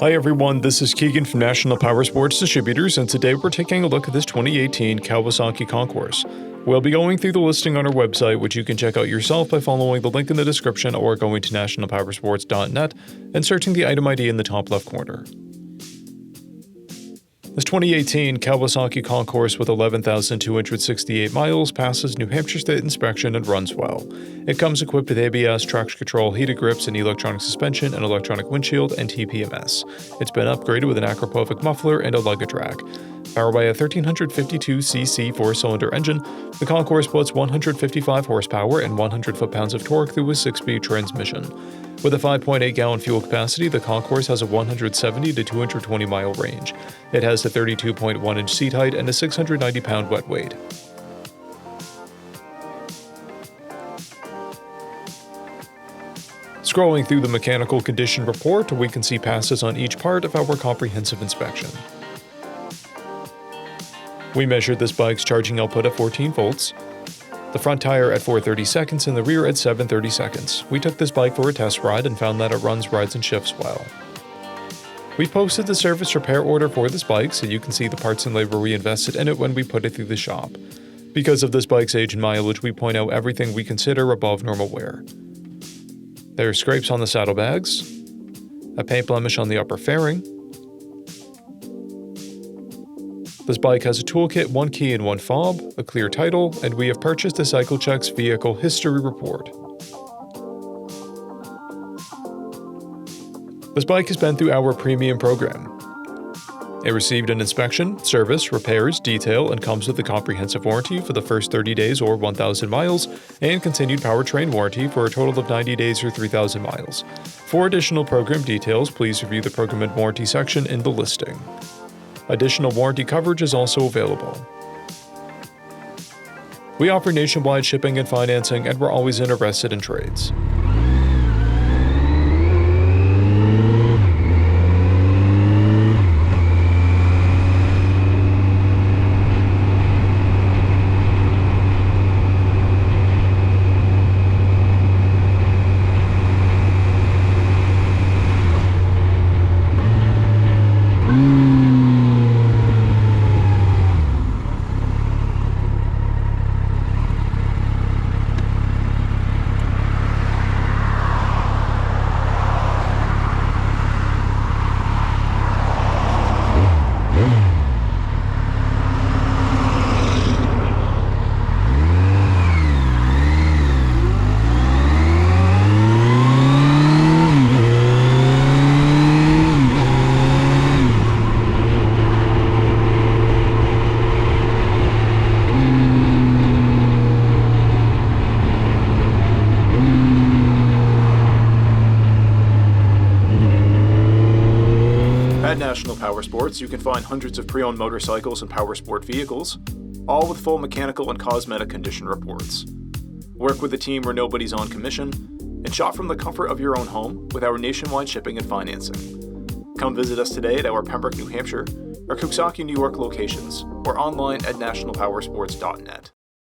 Hi everyone, this is Keegan from National Powersports Distributors, and today we're taking a look at this 2018 Kawasaki Concours. We'll be going through the listing on our website, which you can check out yourself by following the link in the description or going to nationalpowersports.net and searching the item ID in the top left corner. This 2018 Kawasaki Concours with 11,268 miles passes New Hampshire State inspection and runs well. It comes equipped with ABS, traction control, heated grips, and electronic suspension, an electronic windshield, and TPMS. It's been upgraded with an Acropovic muffler and a luggage rack. Powered by a 1352cc 4-cylinder engine, the Concours puts 155 horsepower and 100 foot-pounds of torque through a 6-speed transmission. With a 5.8-gallon fuel capacity, the Concours has a 170 to 220-mile range. It has a 32.1-inch seat height and a 690-pound wet weight. Scrolling through the mechanical condition report, we can see passes on each part of our comprehensive inspection. We measured this bike's charging output at 14 volts, the front tire at 430 seconds and the rear at 730 seconds. We took this bike for a test ride and found that it runs, rides, and shifts well. We posted the service repair order for this bike so you can see the parts and labor we invested in it when we put it through the shop. Because of this bike's age and mileage, we point out everything we consider above normal wear. There are scrapes on the saddlebags, a paint blemish on the upper fairing. This bike has a toolkit, 1 key and 1 fob, a clear title, and we have purchased a CycleCheck's vehicle history report. This bike has been through our premium program. It received an inspection, service, repairs, detail, and comes with a comprehensive warranty for the first 30 days or 1,000 miles, and continued powertrain warranty for a total of 90 days or 3,000 miles. For additional program details, please review the program and warranty section in the listing. Additional warranty coverage is also available. We offer nationwide shipping and financing, and we're always interested in trades. At National Powersports, you can find hundreds of pre-owned motorcycles and powersport vehicles, all with full mechanical and cosmetic condition reports. Work with a team where nobody's on commission, and shop from the comfort of your own home with our nationwide shipping and financing. Come visit us today at our Pembroke, New Hampshire, or KAWASAKI, New York locations, or online at nationalpowersports.net.